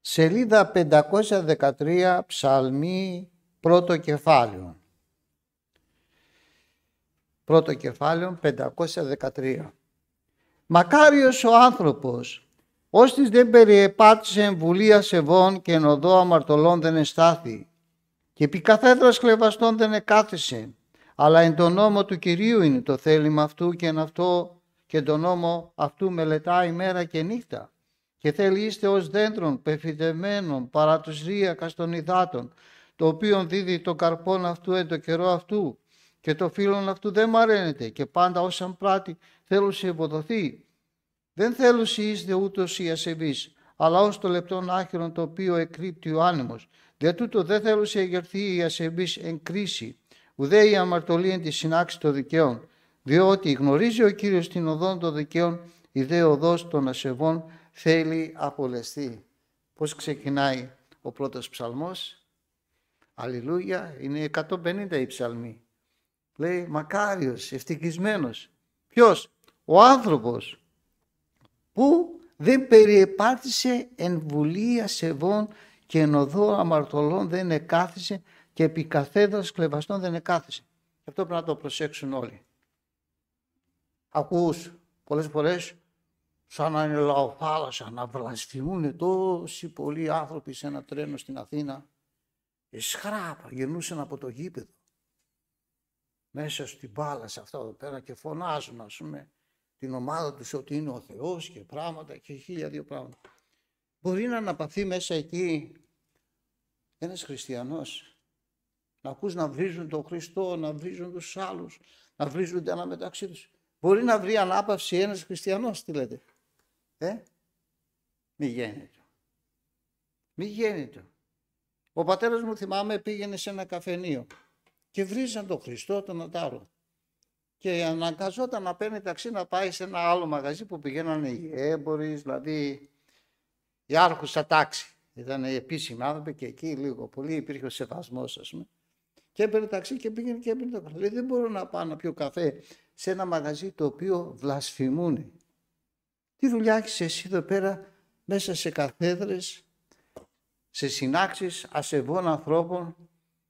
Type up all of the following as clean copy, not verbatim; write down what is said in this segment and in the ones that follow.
Σελίδα 513, Ψαλμή, πρώτο κεφάλαιο. Πρώτο κεφάλαιο, 513. Μακάριος ο άνθρωπος, ώστις δεν περιεπάτησε εμβουλία σεβών και εν οδό αμαρτωλών δεν εστάθη, και επί καθέδρας χλευαστών δεν εκάθισε, αλλά εν τον νόμο του Κυρίου είναι το θέλημα αυτού και εν αυτό και τον νόμο αυτού μελετά ημέρα και νύχτα. Και θέλει είστε ως δέντρων πεφυτευμένων παρά τους ρίακας των υδάτων, το οποίον δίδει το καρπόν αυτού εν το καιρό αυτού, και το φύλλον αυτού δεν μαραίνεται, και πάντα όσαν πράττει θέλουσι ευοδοθεί. Δεν θέλουσι είστε ούτως οι ασεβείς, αλλά ως το λεπτόν άχυρον το οποίο εκρύπτει ο άνεμος. Δια τούτο δεν θέλουσι εγερθεί οι ασεβείς εν κρίση, ουδέ η αμαρτωλή εν τη συνάξη των δικαίων, διότι γνωρίζει ο Κύριος την οδόν των δικαίων, η δε οδός των ασεβών θέλει απολεστεί. Πώς ξεκινάει ο πρώτος ψαλμός? Αλληλούια, είναι 150 η ψαλμή. Λέει μακάριος, ευτυχισμένος. Ποιος? Ο άνθρωπος που δεν περιεπάτησε εν βουλία σεβών και εν οδό αμαρτωλών δεν εκάθισε και επί καθέδρας κλεβαστών δεν εκάθισε. Και αυτό πρέπει να το προσέξουν όλοι. Ακούς πολλές φορές σαν να είναι λαοθάλασσα, να βλασφημούν τόσοι πολλοί άνθρωποι σε ένα τρένο στην Αθήνα. Εσχράπα γυρνούσαν από το γήπεδο μέσα στην μπάλα σε αυτά εδώ πέρα και φωνάζουν, ας πούμε, την ομάδα τους ότι είναι ο Θεός και πράγματα και 1002 πράγματα. Μπορεί να αναπαυθεί μέσα εκεί ένας χριστιανός, να ακούς να βρίζουν τον Χριστό, να βρίζουν τους άλλους, να βρίζονται ένα μεταξύ τους. Μπορεί να βρει ανάπαυση ένας χριστιανός, τι λέτε? Μη γίνεται. Μη γίνεται. Ο πατέρας μου, θυμάμαι, πήγαινε σε ένα καφενείο και βρίζαν τον Χριστό, τον Ατάρο. Και αναγκαζόταν να παίρνει ταξί να πάει σε ένα άλλο μαγαζί που πηγαίνανε οι έμποροι, δηλαδή η άρχουσα τάξη. Ήταν επίσημοι άνθρωποι και εκεί λίγο πολύ υπήρχε ο σεβασμός, ας πούμε. Και έπαιρνε ταξί και πήγαινε και έπαιρνε το καφέ. Λέει, δεν μπορώ να πάω να πιω καφέ σε ένα μαγαζί το οποίο βλασφημούν. Τι δουλειά έχεις εσύ εδώ πέρα μέσα σε καθέδρες, σε συνάξεις ασεβών ανθρώπων?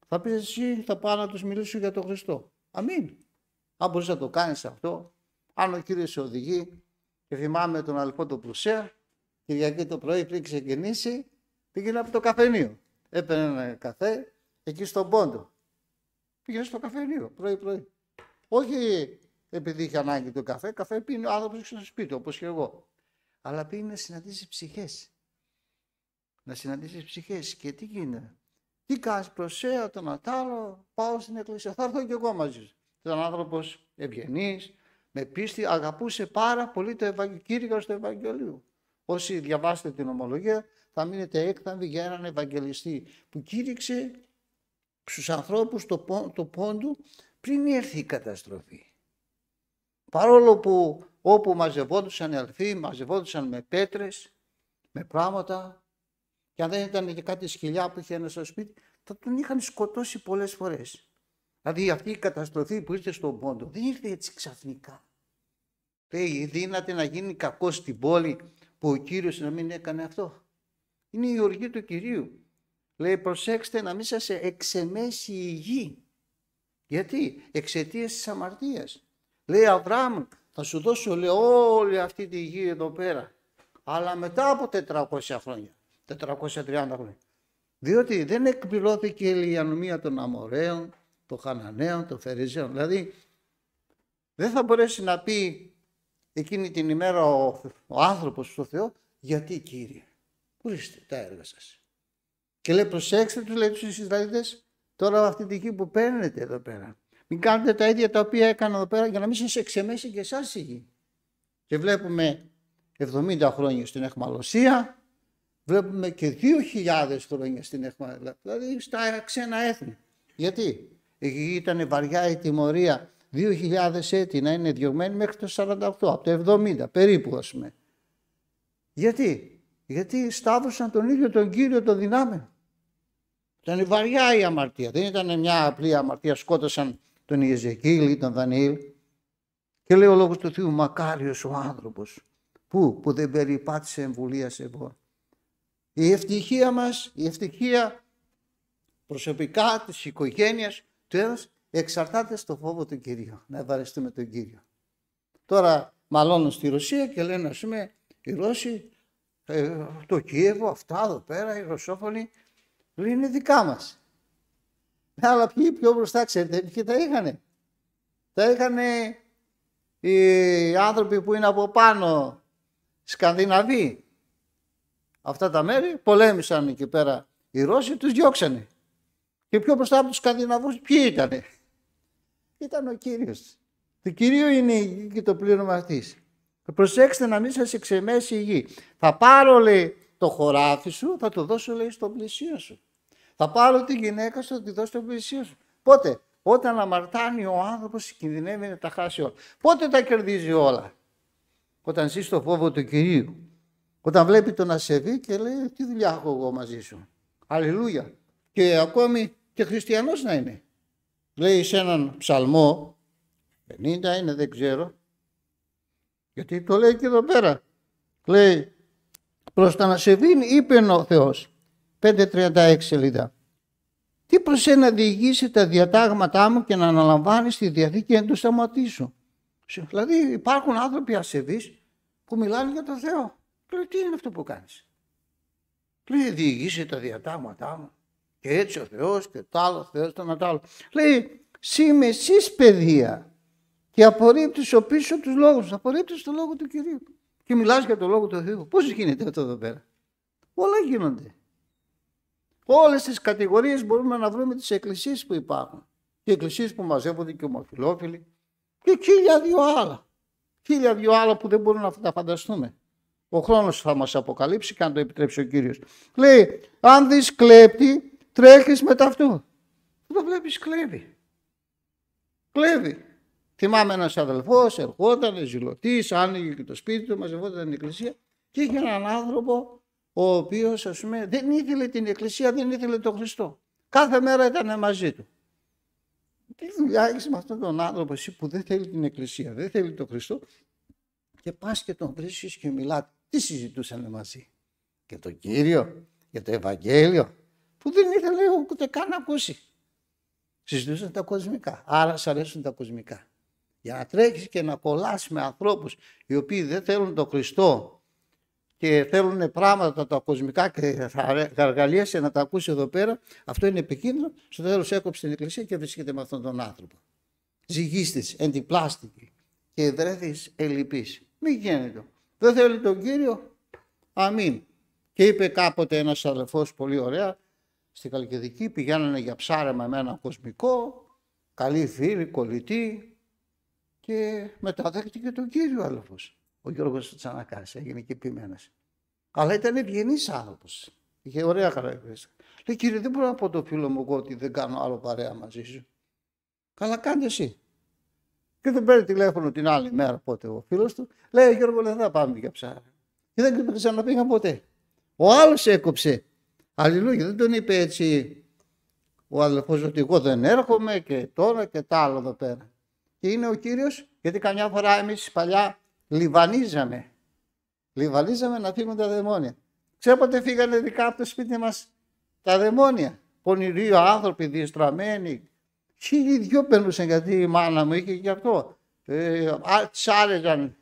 Θα πεις εσύ, θα πάω να τους μιλήσω για τον Χριστό. Αμήν. Αν μπορείς να το κάνεις αυτό, αν ο Κύριος σε οδηγεί, και θυμάμαι τον αδελφό του Πλουσέα, Κυριακή το πρωί πριν ξεκινήσει, πήγαινε από το καφενείο. Έπαιρνε ένα καφέ εκεί στον Πόντο. Πήγαινε στο καφενείο πρωί-πρωί. Όχι επειδή είχε ανάγκη το καφέ, καφέ πίνει ο άνθρωπος στο σπίτι, όπως και εγώ. Αλλά πήγαινε να συναντήσει ψυχές. Να συναντήσει ψυχές. Και τι γίνεται? Τι κάνεις, Προσέα, τον Ατάρο, πάω στην εκκλησία, θα έρθω κι εγώ μαζί σου. Ήταν άνθρωπος ευγενής, με πίστη, αγαπούσε πάρα πολύ το κήρυγα του Ευαγγελίου. Όσοι διαβάσετε την ομολογία, θα μείνετε έκθαμβοι για έναν Ευαγγελιστή που κήρυξε στους ανθρώπους το πόντου πριν έρθει η καταστροφή. Παρόλο που όπου μαζευόντουσαν οι αλφοί, μαζευόντουσαν με πέτρες, με πράγματα, και αν δεν ήταν και κάτι σκυλιά που είχε ένα στο σπίτι, θα τον είχαν σκοτώσει πολλές φορές. Δηλαδή αυτή η καταστροφή που ήρθε στον Πόντο δεν ήρθε έτσι ξαφνικά. Λέει, δύναται να γίνει κακό στην πόλη που ο Κύριος να μην έκανε αυτό? Είναι η οργή του Κυρίου. Λέει, προσέξτε να μην σας εξεμέσει η γη. Γιατί? Εξαιτίας της αμαρτίας. Λέει, Αβραάμ, θα σου δώσω, λέει, όλη αυτή τη γη εδώ πέρα. Αλλά μετά από 400 χρόνια, 430 χρόνια. Διότι δεν εκπληρώθηκε η ανομία των Αμοραίων, των Χαναναίων, των Φεριζαίων. Δηλαδή, δεν θα μπορέσει να πει εκείνη την ημέρα ο άνθρωπος στο Θεό, γιατί Κύριε, ορίστε τα έργα σας. Και λέει, προσέξτε τους, λέει, τους Ισραηλίτες, τώρα αυτή τη γη που παίρνετε εδώ πέρα. Μην κάνετε τα ίδια τα οποία έκανα εδώ πέρα για να μην σας εξεμέσει και εσάς η γη. Και βλέπουμε 70 χρόνια στην αιχμαλωσία, βλέπουμε και 2.000 χρόνια στην αιχμαλωσία, δηλαδή στα ξένα έθνη. Γιατί? Εκεί ήταν βαριά η τιμωρία 2.000 έτη να είναι διωγμένοι μέχρι το 48, από το 70 περίπου, ας πούμε. Γιατί σταύρωσαν τον ίδιο τον Κύριο των δυνάμεων. Ήταν βαριά η αμαρτία, δεν ήταν μια απλή αμαρτία, σκότωσαν τον Ιεζεκίλ ή τον Δανιήλ. Και λέει ο λόγος του Θεού, μακάριος ο άνθρωπος που δεν περιπάτησε εμβουλία σεβών. Η ευτυχία μας, η ευτυχία προσωπικά της οικογένειας του ένας εξαρτάται στο φόβο του Κυρίου. Να ευαρεστούμε τον Κύριο. Τώρα μαλώνουν στη Ρωσία και λένε, ας πούμε, οι Ρώσοι, το Κίεβο, αυτά εδώ πέρα, οι Ρωσόφωνοι, λέει, είναι δικά μας. Αλλά ποιοι πιο μπροστά, ξέρετε, ποιοι τα είχανε. Τα είχανε οι άνθρωποι που είναι από πάνω, Σκανδιναβοί. Αυτά τα μέρη πολέμησαν εκεί πέρα οι Ρώσοι, τους διώξανε. Και πιο μπροστά από τους Σκανδιναβούς ποιοι ήτανε. Ήταν ο Κύριος. Το Κυρίο είναι η γη και το πλήρωμα αυτής. Προσέξτε να μην σας εξεμέσει η γη. Θα πάρω, λέει, το χωράφι σου, θα το δώσω, λέει, στον πλησίο σου. Θα πάρω τη γυναίκα σου, θα τη δώσω στον πλησίο σου. Πότε? Όταν αμαρτάνει ο άνθρωπος, κινδυνεύει να τα χάσει όλα. Πότε τα κερδίζει όλα? Όταν ζει στο φόβο του Κυρίου. Όταν βλέπει τον ασεβή και λέει, τι δουλειά έχω εγώ μαζί σου. Αλληλούια. Και ακόμη και χριστιανός να είναι. Λέει σε έναν ψαλμό, 50 είναι, δεν ξέρω, γιατί το λέει και εδώ πέρα. Λέει, προς τον ασεβήν είπε ο Θεός, 5:36 σελίδα. Τι προς να διηγήσει τα διατάγματά μου και να αναλαμβάνεις τη διαθήκη εν του σταματήσω. Δηλαδή υπάρχουν άνθρωποι ασεβείς που μιλάνε για τον Θεό. Λέει, τι είναι αυτό που κάνεις? Λέει, διηγήσει τα διατάγματά μου. Και έτσι ο Θεός και το άλλο Θεός το να το άλλο. Λέει, είμαι εσείς παιδεία και απορρίπτεις ο πίσω τους λόγους. Απορρίπτεις το λόγο του Κυρίου. Και μιλάς για το λόγο του Θεού. Πώς γίνεται αυτό εδώ πέρα? Όλα γίνονται. Όλες τις κατηγορίες μπορούμε να βρούμε τις εκκλησίες που υπάρχουν. Οι εκκλησίες που μαζεύονται και ομοφυλόφιλοι. Και 1002 άλλα. 1002 άλλα που δεν μπορούμε να τα φανταστούμε. Ο χρόνος θα μας αποκαλύψει και αν το επιτρέψει ο Κύριος. Λέει, αν δεις κλέπτη, τρέχεις μετά αυτού. Το βλέπεις, κλέβει. Κλέβει. Θυμάμαι ένας αδελφός, ερχόταν, ζηλωτής, άνοιγε και το σπίτι του, μαζευόταν την εκκλησία και είχε έναν άνθρωπο ο οποίος, ας πούμε, δεν ήθελε την εκκλησία, δεν ήθελε τον Χριστό. Κάθε μέρα ήταν μαζί του. Τι δουλειά έχεις με αυτόν τον άνθρωπο εσύ που δεν θέλει την εκκλησία, δεν θέλει τον Χριστό και πας και τον βρίσκεις και μιλάτε. Τι συζητούσαν μαζί? Για τον Κύριο, για το Ευαγγέλιο, που δεν ήθελε ούτε καν να ακούσει. Συζητούσαν τα κοσμικά, άρα σ' αρέσουν τα κοσμικά. Για να τρέχεις και να κολλάς με ανθρώπους οι οποίοι δεν θέλουν τον Χριστό και θέλουν πράγματα τα κοσμικά και θα αργαλίασε να τα ακούσει εδώ πέρα, αυτό είναι επικίνδυνο. Στο τέλος έκοψε την εκκλησία και βρίσκεται με αυτόν τον άνθρωπο. Ζυγίστης, εντυπλάστηκε και βρέθης ελλειπής. Μην γίνεται. Δεν θέλει τον Κύριο. Αμήν. Και είπε κάποτε ένας αδελφός πολύ ωραία, στη Χαλκιδική πηγαίνανε για ψάρεμα με έναν κοσμικό, καλοί φίλοι, κολλητοί και μεταδέχτηκε τον Κύριο αδελφός. Ο Γιώργος Τσανακάς έγινε και ποιμένας. Αλλά ήταν ευγενής άνθρωπος. Είχε ωραία χαρακτηριστικά. Λέει, Κύριε, δεν μπορώ να πω το φίλο μου εγώ ότι δεν κάνω άλλο παρέα μαζί σου. Καλά, κάντε εσύ. Και δεν παίρνει τηλέφωνο την άλλη μέρα, πότε ο φίλος του, λέει, Γιώργο, δεν θα πάμε για ψάρεμα. Και δεν ξαναπήγαν ποτέ. Ο άλλος έκοψε. Αλληλούια, δεν τον είπε έτσι ο αδελφός ότι εγώ δεν έρχομαι και τώρα και τα άλλο εδώ πέρα. Και είναι ο Κύριος, γιατί καμιά φορά εμείς παλιά λιβανίζαμε. Λιβανίζαμε να φύγουν τα δαιμόνια. Ξέρω πότε φύγανε δικά από το σπίτι μας τα δαιμόνια. Πονηροί άνθρωποι, διεστραμμένοι. 1002 περνούσαν γιατί η μάνα μου είχε και αυτό. Τις άρεσαν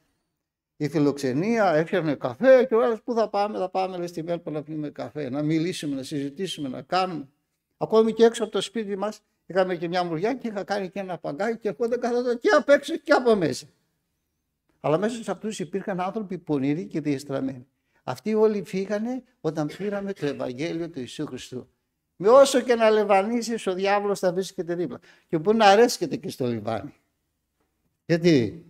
η φιλοξενία, έφτιαχνε καφέ και ο άλλος πού θα πάμε λέει, στη Βέλπα να πιούμε καφέ, να μιλήσουμε, να συζητήσουμε, να κάνουμε. Ακόμη και έξω από το σπίτι μας είχαμε και μια μουριά και είχα κάνει και ένα παγκάκι και ερχόταν καθόταν και απ' έξω και από μέσα. Αλλά μέσα σε αυτούς υπήρχαν άνθρωποι πονηροί και διεστραμμένοι. Αυτοί όλοι φύγανε όταν πήραμε το Ευαγγέλιο του Ιησού Χριστού. Με όσο και να λιβανίσεις, ο διάβολος θα βρίσκεται δίπλα. Και μπορεί να αρέσκεται και στο λιβάνι. Γιατί,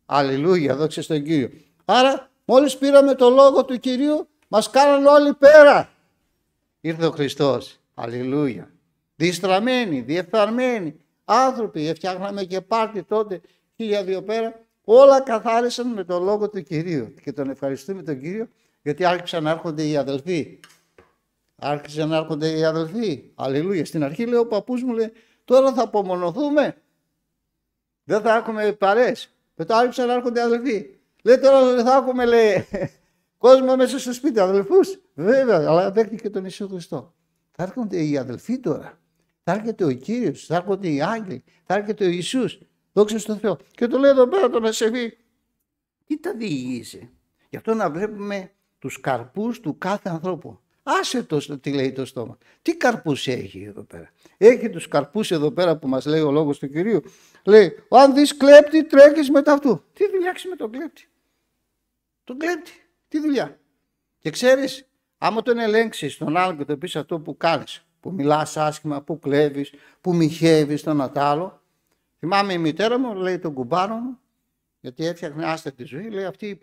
αλληλούια, δόξα στον Κύριο. Άρα, μόλις πήραμε το λόγο του Κυρίου, μας κάνανε όλοι πέρα. Ήρθε ο Χριστός, αλληλούια. Διεστραμμένοι, διεφθαρμένοι άνθρωποι, φτιάχναμε και πάρτι τότε, 1002 πέρα. Όλα καθάρισαν με το λόγο του Κυρίου. Και τον ευχαριστούμε τον Κύριο, γιατί άρχισαν να έρχονται οι αδελφοί. Άρχισαν να έρχονται οι αδελφοί. Αλληλούια. Στην αρχή λέει ο παππούς μου, λέει, τώρα θα απομονωθούμε. Δεν θα έχουμε παρέες. Μετά άρχισαν να έρχονται αδελφοί. Λέει τώρα δεν θα έχουμε, λέει, κόσμο μέσα στο σπίτι, αδελφούς. Βέβαια, αλλά δέχτηκε τον Ιησού Χριστό. Θα έρχονται οι αδελφοί τώρα. Θα έρχεται ο Κύριος, θα έρχονται οι άγγελοι, θα έρχεται ο Ιησούς. Δόξα στον Θεό. Και το λέει εδώ πέρα τον Ασεβή. Τι τα διηγείσαι. Γι' αυτό να βλέπουμε τους καρπούς του κάθε ανθρώπου. Άσε το τι λέει το στόμα. Τι καρπούς έχει εδώ πέρα. Έχει τους καρπούς εδώ πέρα που μας λέει ο λόγος του Κυρίου. Λέει, αν δεις κλέπτη τρέχεις μετά αυτού. Τι δουλειά έχεις με τον κλέπτη. Τον κλέπτη. Τι δουλειά. Και ξέρεις, άμα τον ελέγξεις τον άλλον και το πεις αυτό που κάνεις, που μιλάς άσχημα, που κλέβεις, που μοιχεύεις τον ατάλο. Θυμάμαι η μητέρα μου, λέει τον κουμπάρο μου, γιατί έφτιαχνε άστατη ζωή, λέει αυτή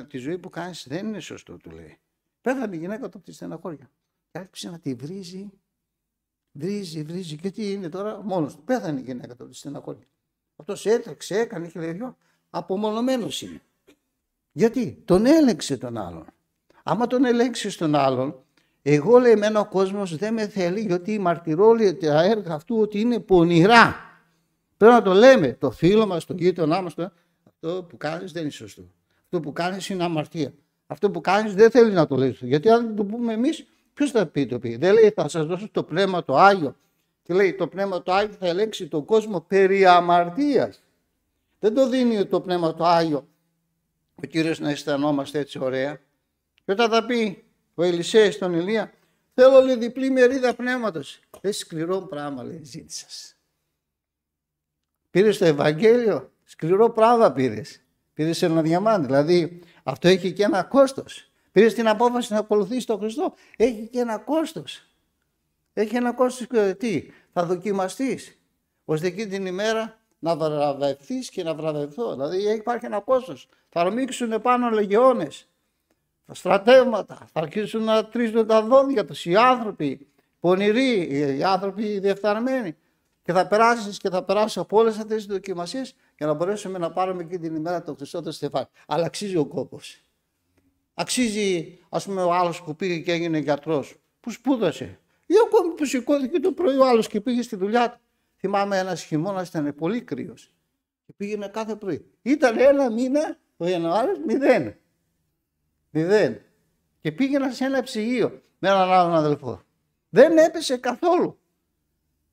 τη ζωή που κάνεις δεν είναι σωστό, του λέει. Πέθανε η γυναίκα του από τη στεναχώρια. Και άρχισε να τη βρίζει, βρίζει. Και τι είναι τώρα, μόνος του. Πέθανε η γυναίκα του από τη στεναχώρια. Αυτός έτρεξε, έκανε, είχε λέει, απομονωμένος είναι. Γιατί τον έλεγξε τον άλλον. Άμα τον ελέγξεις τον άλλον, εγώ λέει εμένα ο κόσμος δεν με θέλει, γιατί μαρτυρώ λέει, τα έργα αυτού ότι είναι πονηρά. Πρέπει να το λέμε, το φίλο μας, το γείτονά μας, αυτό που κάνεις δεν είναι σωστό. Αυτό που κάνεις είναι αμαρτία. Αυτό που κάνεις δεν θέλει να το λέει. Γιατί αν το πούμε εμείς, ποιος θα πει το πει. Δεν λέει θα σας δώσω το πνεύμα το Άγιο. Και λέει το πνεύμα το Άγιο θα ελέγξει τον κόσμο περί αμαρτίας. Δεν το δίνει το πνεύμα το Άγιο ο Κύριος να αισθανόμαστε έτσι ωραία. Και όταν θα πει ο Ελισέης στον Ηλία, θέλω λέει διπλή μερίδα πνεύματος. Σκληρό πράγμα λέει ζήτησας. Πήρες το Ευαγγέλιο, σκληρό πράγμα πήρες. Πήρες ένα διαμάντι, δηλαδή αυτό έχει και ένα κόστος. Πήρες την απόφαση να ακολουθήσεις τον Χριστό, έχει και ένα κόστος. Έχει ένα κόστος και τι, θα δοκιμαστείς, ώστε εκείνη την ημέρα να βραβευθείς και να βραβευθώ. Δηλαδή υπάρχει ένα κόστος. Θα ορμήξουν πάνω λεγεώνες, τα στρατεύματα, θα αρχίσουν να τρίζουν τα δόντια τους οι άνθρωποι πονηροί, οι άνθρωποι διεφθαρμένοι. Και θα περάσεις και θα περάσεις από όλες αυτές τις δοκιμασίες για να μπορέσουμε να πάρουμε εκείνη την ημέρα το Χριστό το στεφάνι. Αλλά αξίζει ο κόπος. Αξίζει, ας πούμε, ο άλλος που πήγε και έγινε γιατρός, που σπούδασε. Ή ακόμη που σηκώθηκε το πρωί ο άλλος και πήγε στη δουλειά του. Θυμάμαι ένας χειμώνας ήταν πολύ κρύος. Και πήγαινε κάθε πρωί. Ήταν ένα μήνα, ο Ιανουάριος, 0. Και πήγαινα σε ένα ψυγείο με έναν άλλον αδελφό. Δεν έπεσε καθόλου.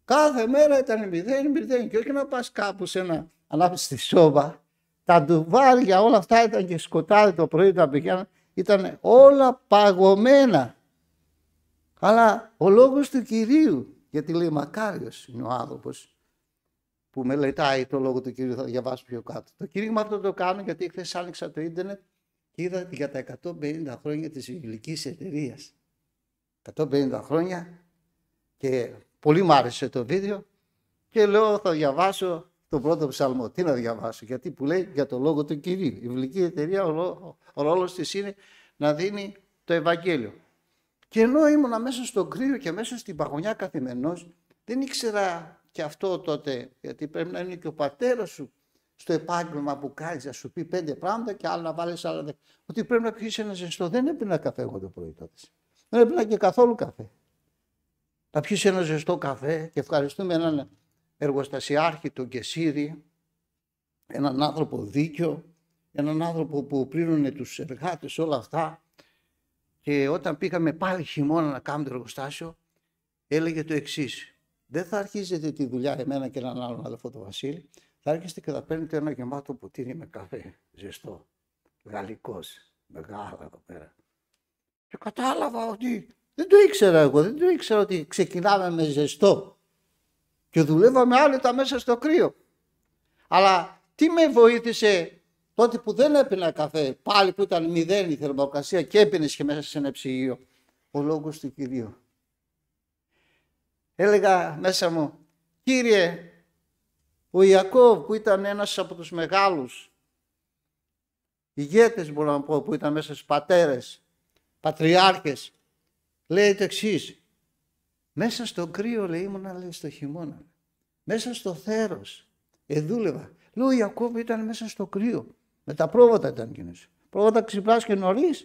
Κάθε μέρα ήταν 0. Και όχι να πας κάπου σε ένα ανάπτυξη στη σόβα. Τα ντουβάρια όλα αυτά ήταν και σκοτάδι το πρωί τα πηγαίναν. Ήταν όλα παγωμένα. Αλλά ο λόγος του Κυρίου, γιατί λέει μακάριος είναι ο άνθρωπος που μελετάει το λόγο του Κυρίου, θα διαβάσω πιο κάτω. Το κήρυγμα αυτό το κάνω γιατί χθες άνοιξα το ίντερνετ και είδα για τα 150 χρόνια της βιβλικής εταιρείας. 150 χρόνια και πολύ μ' άρεσε το βίντεο και λέω θα διαβάσω τον πρώτο ψαλμό. Τι να διαβάσω, γιατί που λέει για το λόγο του Κυρίου. Η βιβλική εταιρεία, ο ρόλος της είναι να δίνει το Ευαγγέλιο. Και ενώ ήμουνα μέσα στον κρύο και μέσα στην παγωνιά καθημερινώς, δεν ήξερα και αυτό τότε, γιατί πρέπει να είναι και ο πατέρας σου στο επάγγελμα που κάνεις, να σου πει 5 πράγματα και άλλα να βάλεις άλλα 10. Ότι πρέπει να πιεις ένα ζεστό. Δεν έπινα καφέ εγώ το πρωί τότε. Δεν έπινα και καθόλου καφέ. Να πιεις ένα ζεστό καφέ και ευχαριστούμε έναν εργοστασιάρχη, τον Κεσίδη, έναν άνθρωπο δίκαιο, έναν άνθρωπο που πλήρωνε τους εργάτες όλα αυτά. Και όταν πήγαμε πάλι χειμώνα να κάνουμε το εργοστάσιο, έλεγε το εξής. Δεν θα αρχίζετε τη δουλειά εμένα και έναν άλλον αδελφό τον Βασίλη, θα έρχεστε και θα παίρνετε ένα γεμάτο ποτήρι με καφέ, ζεστό, γαλλικός, μεγάλο εδώ πέρα. Και κατάλαβα ότι δεν το ήξερα εγώ, δεν το ήξερα ότι ξεκινάμε με ζεστό και δουλεύαμε άνετα μέσα στο κρύο. Αλλά τι με βοήθησε τότε που δεν έπινα καφέ, πάλι που ήταν 0 η θερμοκρασία και έπινες και μέσα σε ένα ψυγείο, ο λόγος του Κυρίου. Έλεγα μέσα μου, Κύριε, ο Ιακώβ που ήταν ένας από τους μεγάλους ηγέτες, μπορώ να πω, που ήταν μέσα στους πατέρες, πατριάρχες, λέει το εξής. Μέσα στο κρύο, λέει, ήμουνα, λέει, στο χειμώνα. Μέσα στο θέρος, δούλευα. Λέω, ο Ιακώβ ήταν μέσα στο κρύο. Με τα πρόβατα ήταν εκείνος. Πρόβατα ξυπνάς και νωρίς.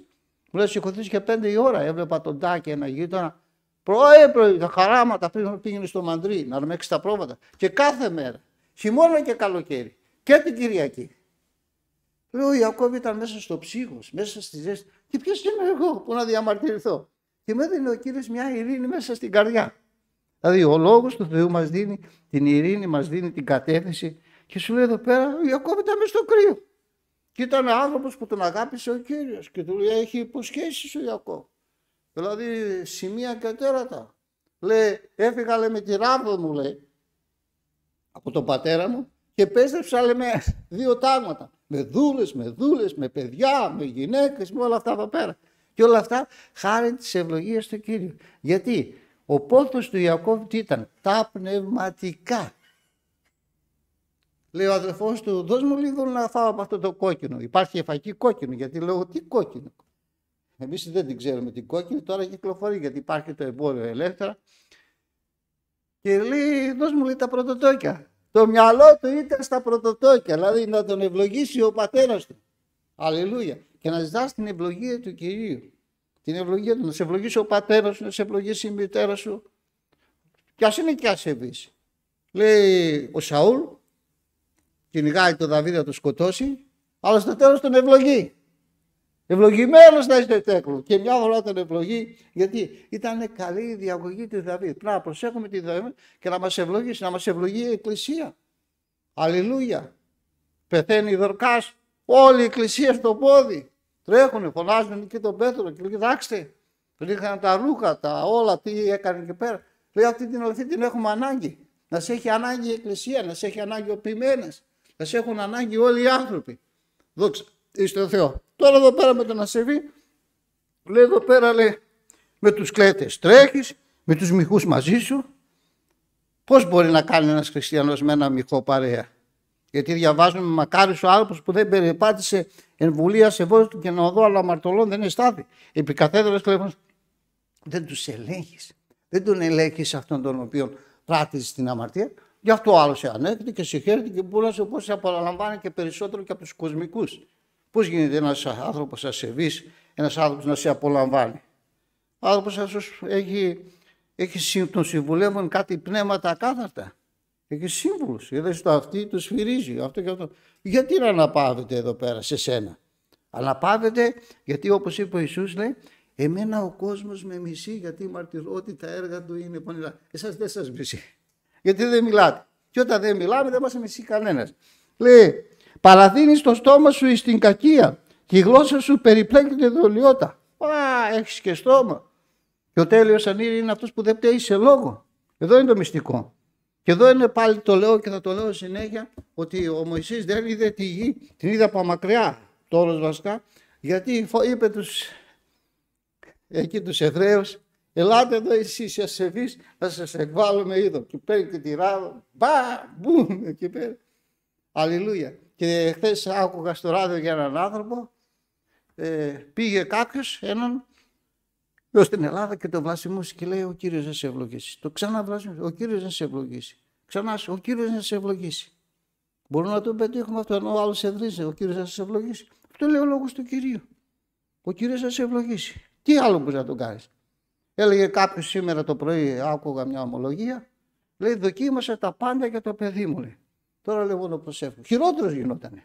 Μου λέει, σηκωθείς και 5 η ώρα. Έβλεπα τον Τάκη, ένα γείτονα. Πρωί, τα χαράματα πριν πήγαινε στο μαντρί να αρμέξει τα πρόβατα. Και κάθε μέρα, χειμώνα και καλοκαίρι. Και την Κυριακή. Λέω, ο Ιακώβ ήταν μέσα στο ψύχος, μέσα στη ζέστη. Και ποιος είμαι εγώ που να διαμαρτυρηθώ. Και μου έδινε ο Κύριος μια ειρήνη μέσα στην καρδιά. Δηλαδή ο λόγος του Θεού μας δίνει την ειρήνη, μας δίνει την κατεύθυνση. Και σου λέει εδώ πέρα, ο Ιακώβ ήταν μες στο κρύο. Και ήταν άνθρωπος που τον αγάπησε ο Κύριος. Και του λέει, έχει υποσχέσεις ο Ιακώβ. Δηλαδή σημεία και τέρατα. Λέει, έφυγα λέει, με τη ράβδο μου, λέει, από τον πατέρα μου και επέστρεψα λέει, με 2 τάγματα. Με δούλες, με παιδιά, με γυναίκες, με όλα αυτά εδώ πέρα. Και όλα αυτά χάρη της ευλογίας του Κύριου. Γιατί ο πόθος του Ιακώβ τι ήταν? Τα πνευματικά. Λέει ο αδελφός του, δώσ' μου λίγο να φάω από αυτό το κόκκινο. Υπάρχει εφαγή κόκκινο, γιατί λέω τι κόκκινο. Εμείς δεν την ξέρουμε την κόκκινη, τώρα κυκλοφορεί γιατί υπάρχει το εμπόριο ελεύθερα. Και λέει, δώσ' μου λέει τα πρωτοτόκια. Το μυαλό του ήταν στα πρωτοτόκια, δηλαδή να τον ευλογήσει ο πατέρας του. Αλληλούια. Και να ζητάς την ευλογία του Κυρίου. Την ευλογία του, να σε ευλογήσει ο πατέρας σου, να σε ευλογήσει η μητέρα σου. Κι ας είναι και ασεβής. Λέει ο Σαούλ, κυνηγάει τον Δαβίδ να τον σκοτώσει, αλλά στο τέλος τον ευλογεί. Ευλογημένος να είστε τέκνο. Και μια φορά τον ευλογεί, γιατί ήταν καλή η διαγωγή του Δαβίδ. Πρέπει να προσέχουμε τη Δαβίδ και να μας ευλογήσει, να μας ευλογεί η Εκκλησία. Αλληλούια. Πεθαίνει η Δορκάς, όλη η Εκκλησία στο πόδι. Τρέχουνε, φωνάζουν εκεί τον Πέτρο και λέει, κοιτάξτε, ρίχναν τα ρούχα, τα όλα, τι έκανε εκεί πέρα. Λέει, αυτή την αλήθεια την έχουμε ανάγκη. Να σε έχει ανάγκη η Εκκλησία, να σε έχει ανάγκη ο ποιμένες, να σε έχουν ανάγκη όλοι οι άνθρωποι. Δόξα εις τον Θεό. Τώρα εδώ πέρα με τον ασεβή, λέει εδώ πέρα, λέει, με τους κλέτες τρέχεις, με τους μυχούς μαζί σου. Πώς μπορεί να κάνει ένας χριστιανός με ένα μυχό παρέα? Γιατί διαβάζουμε, μακάρις ο άνθρωπος που δεν περιπάτησε εν βουλία σεβός του και να οδό αλλά αμαρτωλών δεν εστάθη. Επί καθέδρας κλέφων δεν τους ελέγχεις. Δεν τον ελέγχεις αυτόν τον οποίο πράττεις την αμαρτία. Γι' αυτό άλλο σε ανέχεται και σε χαίρεται και μπορεί να σε πω σε απολαμβάνει και περισσότερο και από τους κοσμικούς. Πώς γίνεται ένας άνθρωπος ασεβής, ένας άνθρωπος να σε απολαμβάνει? Ο άνθρωπος αυτός τον συμβουλεύουν κάτι πνεύματα ακάθαρτα. Έχει σύμβουλους. Είδες στο αυτί του σφυρίζει. Αυτό και αυτό. Γιατί να αναπαύεται εδώ πέρα σε σένα? Αναπαύεται γιατί όπως είπε ο Ιησούς, λέει, εμένα ο κόσμος με μισεί γιατί μαρτυρώ ότι τα έργα του είναι πονηρά. Εσάς δεν σας μισεί. Γιατί δεν μιλάτε. Και όταν δεν μιλάμε δεν μας μισεί κανένας. Λέει, παραδίνεις το στόμα σου εις την κακία και η γλώσσα σου περιπλέκεται δολιώτα. Έχεις και στόμα. Και ο τέλειος ανήρη είναι αυτός που δεν πταίει σε λόγο. Εδώ είναι το μυστικό. Και εδώ είναι πάλι το λέω και θα το λέω συνέχεια, ότι ο Μωυσής δεν είδε τη γη, την είδε από μακριά, τώρα βασικά, γιατί είπε τους Εβραίους, ελάτε εδώ εσείς οι ασεβείς να σας εκβάλουμε είδο. Και παίρνει και τη ράβδο, μπουμ, εκεί πέρα. Αλληλούια. Και χθες άκουγα στο ράδιο για έναν άνθρωπο, πήγε κάποιος, έναν, στην Ελλάδα και το βλασιμούσε και λέει, ο Κύριος να σε ευλογήσει. Το ξανά βλασιμούσε, ο Κύριος να σε ευλογήσει. Ξανά, ο Κύριος να σε ευλογήσει. Μπορούμε να το πετύχουμε αυτό, ενώ ο άλλος ευρύζει, ο Κύριος να σε ευλογήσει. Αυτό λέει ο λόγος του Κυρίου. Ο Κύριος να σε ευλογήσει. Τι άλλο μπορεί να τον κάνεις? Έλεγε κάποιος σήμερα το πρωί, άκουγα μια ομολογία, λέει, δοκίμασα τα πάντα για το παιδί μου, λέει. Τώρα λέω μόνο προσεύχομαι. Χειρότερος γινότανε.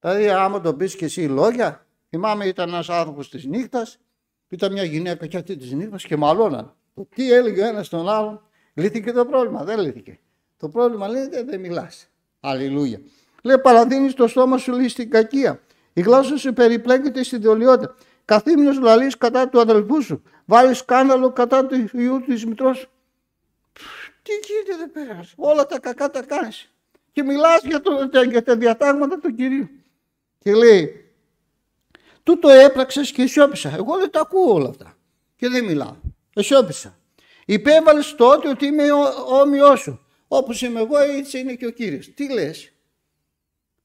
Δηλαδή, άμα τον πεις και εσύ λόγια, θυμάμαι ήταν ένας άνθρωπος της νύχτας, ήταν μια γυναίκα και αυτή της νύχτας και μαλώναν. Τι έλεγε ο ένας τον άλλον, λύθηκε το πρόβλημα? Δεν λύθηκε. Το πρόβλημα λέει δεν μιλάς. Αλληλούια. Λέει, παραδίνεις το στόμα σου λέει στην κακία. Η γλώσσα σου περιπλέκεται στην δολιότητα. Καθήμενος λαλείς κατά του αδελφού σου. Βάλεις σκάνδαλο κατά του ιού της μητρός σου. Τι γίνεται εδώ πέρα? Όλα τα κακά τα κάνεις. Και μιλάς για τα διατάγματα του Κυρίου. Και λέει, τούτο έπραξες και σιώπησα. Εγώ δεν τα ακούω όλα αυτά. Και δεν μιλάω. Σιώπησα. Υπέβαλες τότε ότι είμαι όμοιός σου. Όπως είμαι εγώ, έτσι είναι και ο Κύριος. Τι λες?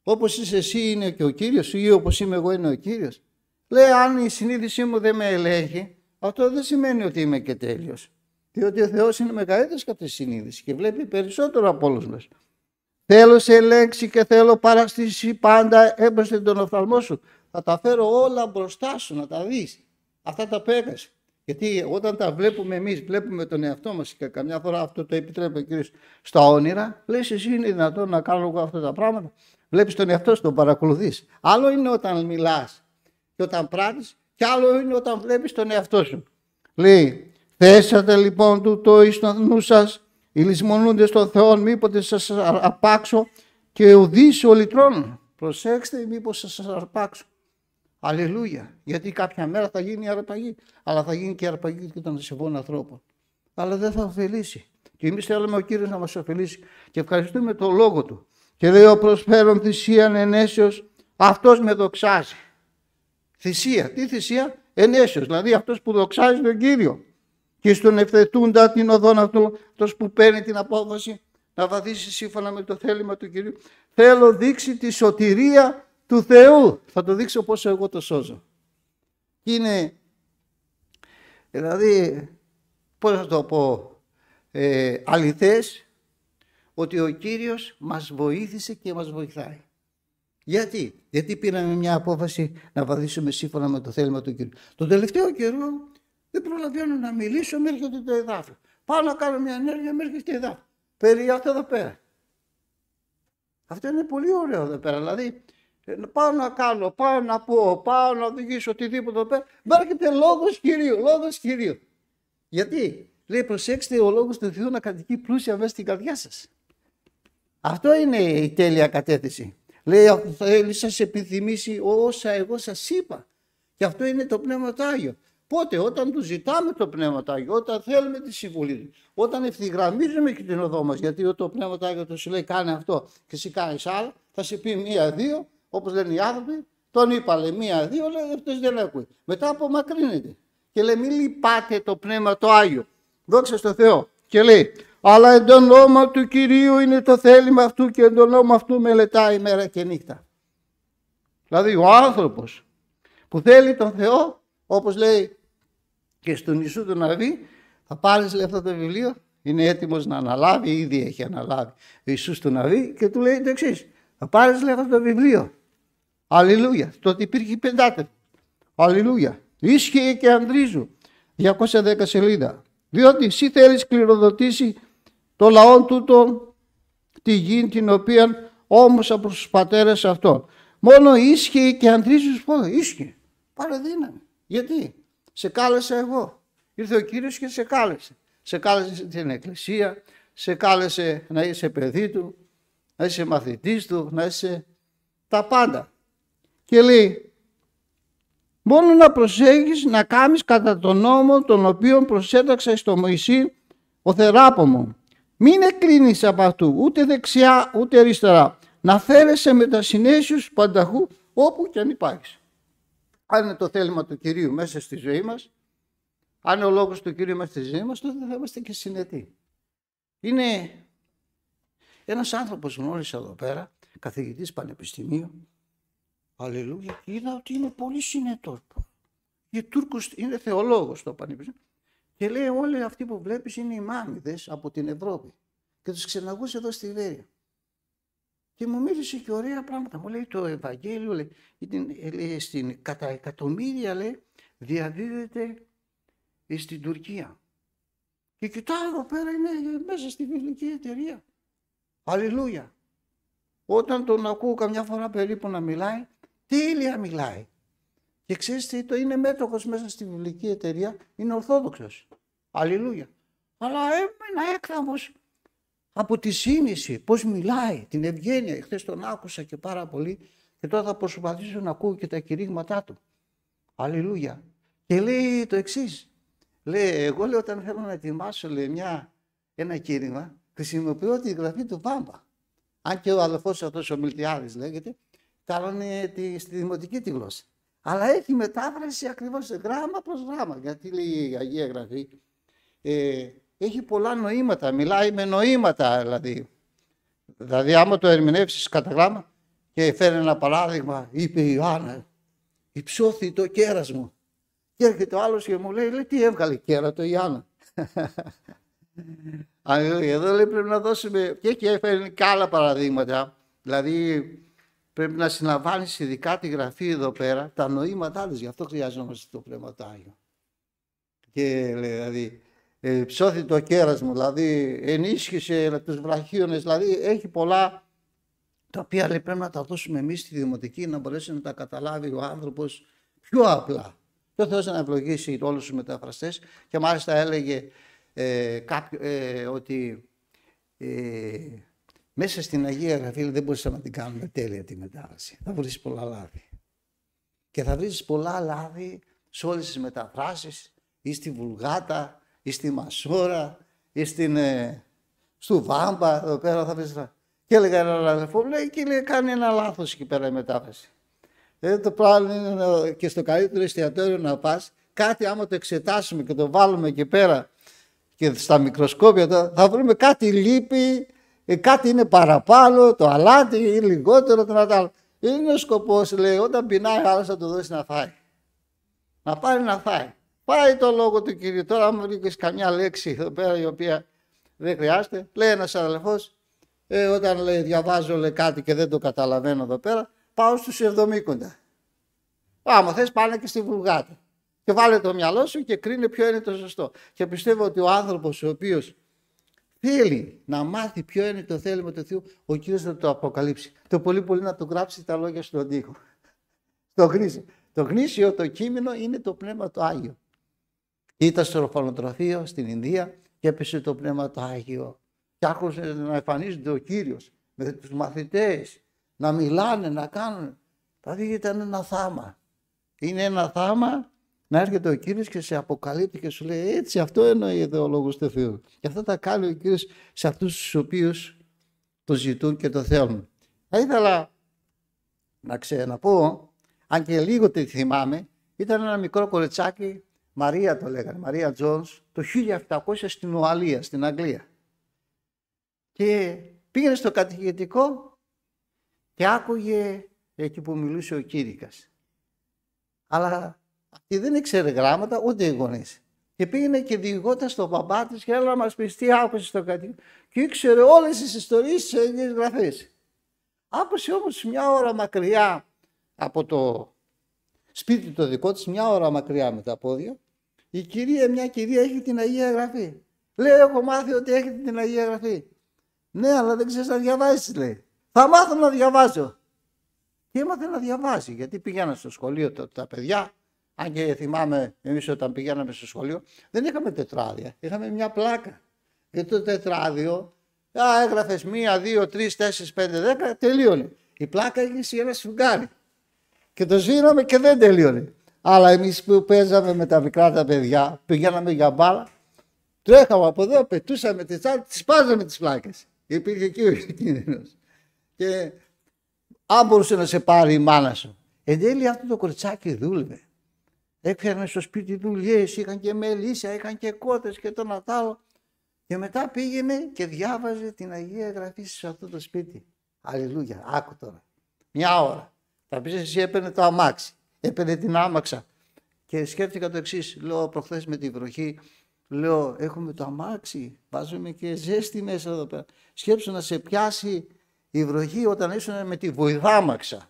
Όπως είσαι εσύ είναι και ο Κύριος, ή όπως είμαι εγώ είναι ο Κύριος? Λέει, αν η συνείδησή μου δεν με ελέγχει, αυτό δεν σημαίνει ότι είμαι και τέλειος. Διότι ο Θεός είναι μεγαλύτερος από τη συνείδηση και βλέπει περισσότερο από όλους μας. Θέλω σε ελέγξει και θέλω παραστήσει πάντα έμπροστε τον οφθαλμό σου. Θα τα φέρω όλα μπροστά σου να τα δεις. Αυτά τα που έκανες. Γιατί όταν τα βλέπουμε εμείς, βλέπουμε τον εαυτό μας και καμιά φορά αυτό το επιτρέπει ο Κύριος στα όνειρα, λες εσύ είναι δυνατόν να κάνω εγώ αυτά τα πράγματα? Βλέπεις τον εαυτό σου, τον παρακολουθείς. Άλλο είναι όταν μιλάς και όταν πράττεις και άλλο είναι όταν βλέπεις τον εαυτό σου. Λέει, θέσατε λοιπόν τούτο εις τον νου σας, οι λησμονούντες των Θεών, μήποτε σας αρπάξω και ουδείς ολιτρών. Προσέξτε, μήπως σας αρπάξω. Αλληλούια. Γιατί κάποια μέρα θα γίνει η αρπαγή, αλλά θα γίνει και η αρπαγή και των ασεβών ανθρώπων. Αλλά δεν θα ωφελήσει. Και εμείς θέλουμε ο Κύριος να μας ωφελήσει. Και ευχαριστούμε τον Λόγο Του. Και λέει, ο προσφέρον θυσίαν ενέσεως, αυτός με δοξάζει. Θυσία. Τι θυσία? Ενέσεως. Δηλαδή αυτός που δοξάζει τον Κύριο. Και στον ευθετούντα την οδόν αυτός που παίρνει την απόφαση να βαδίσει σύμφωνα με το θέλημα του Κυρίου. Θέλω δείξει τη σωτηρία του Θεού. Θα το δείξω πώς εγώ το σώζω. Είναι, δηλαδή, πώς θα το πω, αληθές ότι ο Κύριος μας βοήθησε και μας βοηθάει. Γιατί πήραμε μια απόφαση να βαδίσουμε σύμφωνα με το θέλημα του Κύριου. Τον τελευταίο καιρό δεν προλαβαίνω να μιλήσω, με έρχεται το εδάφιο. Πάω να κάνω μια ενέργεια, με έρχεται το εδάφιο. Περί αυτό εδώ πέρα. Αυτό είναι πολύ ωραίο εδώ πέρα. Δηλαδή, πάω να κάνω, πάω να πω, πάω να οδηγήσω οτιδήποτε εδώ πέρα. Μ' έρχεται λόγος Κυρίου, λόγος Κυρίου. Γιατί? Λέει, προσέξτε, ο λόγος του Θεού να κατοικεί πλούσια μέσα στην καρδιά σας. Αυτό είναι η τέλεια κατεύθυνση. Λέει, θέλει σας επιθυμήσει όσα εγώ σας είπα. Και αυτό είναι το Πνεύμα το Άγιο. Πότε? Όταν του ζητάμε το Πνεύμα το Άγιο, όταν θέλουμε τη συμβουλή του, όταν ευθυγραμμίζουμε και την οδό μας. Γιατί το Πνεύμα το Άγιο σου λέει, κάνε αυτό και εσύ κάνεις άλλο, θα σε πει 1-2, όπως λένε οι άνθρωποι. Τον είπα, λέει 1-2, λέει αυτός δεν ακούει. Μετά απομακρύνεται και λέει, μην λυπάτε το Πνεύμα το Άγιο. Δόξα στο Θεό. Και λέει, αλλά εν το νόμο του Κυρίου είναι το θέλημα αυτού και εν το νόμο αυτού μελετάει μέρα και νύχτα. Δηλαδή ο άνθρωπος που θέλει τον Θεό, όπως λέει και στον Ιησού του Ναβί, θα πάρεις, λέει, αυτό το βιβλίο, είναι έτοιμος να αναλάβει, ήδη έχει αναλάβει ο Ιησούς του Ναβί και του λέει το εξής, θα πάρεις, λέει, αυτό το βιβλίο. Αλληλούια. Τότε υπήρχε πεντάτερο. Αλληλούια. Ίσχυε και Ανδρίζου. 210 σελίδα. Διότι εσύ θέλεις κληροδοτήσει το λαό τούτο τη γη την οποία όμως από τους πατέρες αυτών. Μόνο ίσχυε και Ανδρίζου σου πω. Ίσχυε. Πάρε δύναμη. Γιατί? Σε κάλεσα εγώ. Ήρθε ο Κύριος και σε κάλεσε. Σε κάλεσε την Εκκλησία. Σε κάλεσε να είσαι παιδί του. Να είσαι μαθητής του. Να είσαι τα πάντα. Και λέει, μόνο να προσέχεις να κάνεις κατά τον νόμο τον οποίο προσέταξε στο Μωυσή ο θεράπομο. Μην εκκλίνεις από αυτού ούτε δεξιά ούτε αριστερά. Να φέρεσαι με τα συνέσιους πανταχού όπου και αν υπάρχεις. Αν είναι το θέλημα του Κυρίου μέσα στη ζωή μας, αν είναι ο λόγος του Κυρίου μέσα στη ζωή μας, τότε θα είμαστε και συνετοί. Είναι ένας άνθρωπος γνώρισα εδώ πέρα, καθηγητής πανεπιστημίου, αλληλούια, και είδα ότι είναι πολύ συνετός. Και Τούρκος, είναι θεολόγος στο πανεπιστήμιο. Και λέει, όλοι αυτοί που βλέπεις είναι οι μάμιδες από την Ευρώπη. Και τους ξεναγούσε εδώ στη Βέρεια. Και μου μίλησε και ωραία πράγματα. Μου λέει το Ευαγγέλιο, λέει, κατά εκατομμύρια, λέει, διαδίδεται στην Τουρκία. Και κοιτάω εδώ πέρα, είναι μέσα στη βιβλική εταιρεία. Αλληλούια. Όταν τον ακούω καμιά φορά περίπου να μιλάει, τέλεια μιλάει. Και ξέρεις τι, το είναι μέτοχος μέσα στη βιβλική εταιρεία, είναι Ορθόδοξος. Αλληλούια. Αλλά έμενα έκθαμος από τη σύνηση, πώς μιλάει, την ευγένεια. Χθες τον άκουσα και πάρα πολύ και τώρα θα προσπαθήσω να ακούω και τα κηρύγματά του. Αλληλούια. Και λέει το εξής. Λέει, εγώ λέω, όταν θέλω να ετοιμάσω, λέει, ένα κήρυγμα, χρησιμοποιώ τη γραφή του Βάμπα. Αν και ο αδελφός αυτός ο Μιλτιάδης λέγεται, κάνανε στη δημοτική τη γλώσσα. Αλλά έχει μετάφραση ακριβώς γράμμα προς γράμμα. Γιατί λέει η Αγία Γραφή, έχει πολλά νοήματα, μιλάει με νοήματα δηλαδή. Δηλαδή άμα το ερμηνεύσεις κατά γράμμα και φέρνει ένα παράδειγμα, είπε η Ιωάννα, υψώθη το κέρας μου. Και έρχεται ο άλλος και μου λέει τι έβγαλε κέρατο η Ιωάννα. Εδώ λέει πρέπει να δώσουμε, και φέρνει και άλλα παραδείγματα, δηλαδή πρέπει να συλλαμβάνεις ειδικά τη γραφή εδώ πέρα, τα νοήματά της, γι' αυτό χρειαζόμαστε το Πνεύμα το Άγιο. Και λέει δηλαδή, ψώθη το κέρας μου, δηλαδή ενίσχυσε τους βραχίονες, δηλαδή έχει πολλά τα οποία λέει, πρέπει να τα δώσουμε εμείς στη δημοτική να μπορέσει να τα καταλάβει ο άνθρωπος πιο απλά. Και ο Θεός να ευλογήσει όλους τους μεταφραστές. Και μάλιστα έλεγε ότι μέσα στην Αγία Γραφή δεν μπορούσαμε να την κάνουμε τέλεια τη μετάφραση. Θα βρεις πολλά λάθη. Και θα βρεις πολλά λάθη σε όλες τις μεταφράσεις, ή στη Βουλγάτα, ή στη Μασόρα, ή στο Βάμπα, εδώ πέρα θα βρεις. Και έλεγα έναν αδελφό, λέει, και λέει, κάνει ένα λάθος εκεί πέρα η μετάφραση. Το πράγμα είναι και στο καλύτερο εστιατόριο να πας, κάτι άμα το εξετάσουμε και το βάλουμε εκεί πέρα και στα μικροσκόπια, θα βρούμε κάτι λείπει, κάτι είναι παραπάνω, το αλάτι ή λιγότερο, το άλλο. Είναι ο σκοπός, λέει, όταν πεινάει άλλος θα του δώσει να φάει. Να πάρει να φάει. Πάει το λόγο του Κυρίου. Τώρα, αν βρήκες καμιά λέξη εδώ πέρα η οποία δεν χρειάζεται, λέει ένας αδελφός, όταν λέει, διαβάζω λέει, κάτι και δεν το καταλαβαίνω εδώ πέρα, πάω στους Εβδομήκοντα. Άμα θες, πάνε και στη Βουλγάτα. Και βάλε το μυαλό σου και κρίνε ποιο είναι το σωστό. Και πιστεύω ότι ο άνθρωπος ο οποίος θέλει να μάθει ποιο είναι το θέλημα του Θεού, ο Κύριος θα το αποκαλύψει. Το πολύ πολύ να του γράψει τα λόγια στον τοίχο. Το γνήσιο. Το γνήσιο, το κείμενο είναι το Πνεύμα το Άγιο. Ήταν στο ορφανοτροφείο στην Ινδία και έπεσε το Πνεύμα το Άγιο. Και άρχισε να εμφανίζεται ο Κύριος με τους μαθητές, να μιλάνε, να κάνουν. Δηλαδή ήταν ένα θάμα. Είναι ένα θάμα να έρχεται ο Κύριος και σε αποκαλύπτει και σου λέει έτσι, αυτό εννοεί ο Λόγος του Θεού. Και αυτό τα κάνει ο Κύριος σε αυτούς τους οποίους το ζητούν και το θέλουν. Θα ήθελα να ξαναπώ, αν και λίγο τη θυμάμαι, ήταν ένα μικρό κοριτσάκι, Μαρία το λέγανε, Μαρία Τζόνς, το 1700 στην Ουαλία, στην Αγγλία. Και πήγαινε στο κατηχητικό και άκουγε εκεί που μιλούσε ο κήρυκας. Αλλά αυτή δεν ήξερε γράμματα ούτε οι γονείς. Και πήγαινε και διηγόταν στον μπαμπά της και έλεγε να μας πεις τι άκουσε στο κατηχητικό. Και ήξερε όλες τις ιστορίες της Αγίας Γραφής. Άκουσε όμως μια ώρα μακριά από το σπίτι το δικό της, μια ώρα μακριά με τα πόδια, μια κυρία έχει την Αγία Γραφή. Λέει, έχω μάθει ότι έχετε την Αγία Γραφή. Ναι, αλλά δεν ξέρεις να διαβάζεις, λέει. Θα μάθω να διαβάζω. Και έμαθε να διαβάζει, γιατί πηγαίναν στο σχολείο τα παιδιά. Αν και θυμάμαι, εμείς όταν πηγαίναμε στο σχολείο, δεν είχαμε τετράδια, είχαμε μια πλάκα. Γιατί το τετράδιο, έγραφες 1, 2, 3, 4, 5, 10, τελείωνε. Η πλάκα είχε ένα σφουγγάρι. Και το σβήναμε και δεν τελείωνε. Αλλά εμείς που παίζαμε με τα μικρά τα παιδιά, πηγαίναμε για μπάλα, τρέχαμε από εδώ, πετούσαμε τις τσάντες, τις σπάζαμε τις πλάκες. Υπήρχε εκεί ο κίνδυνος. Και αν μπορούσε να σε πάρει η μάνα σου. Εν τέλει αυτό το κοριτσάκι δούλευε. Έπιανε στο σπίτι δουλειές, είχαν και μελίσια, είχαν και κότες και το να τ' άλλο. Και μετά πήγαινε και διάβαζε την Αγία Γραφή σε αυτό το σπίτι. Αλληλούια, άκου τώρα. Μια ώρα. Θα πεις εσύ έπαιρνε το αμάξι, έπαιρνε την άμαξα. Και σκέφτηκα το εξής, λέω προχθές με τη βροχή, λέω έχουμε το αμάξι, βάζουμε και ζέστη μέσα εδώ πέρα. Σκέψου να σε πιάσει η βροχή όταν ήσουν με τη βοηδάμαξα.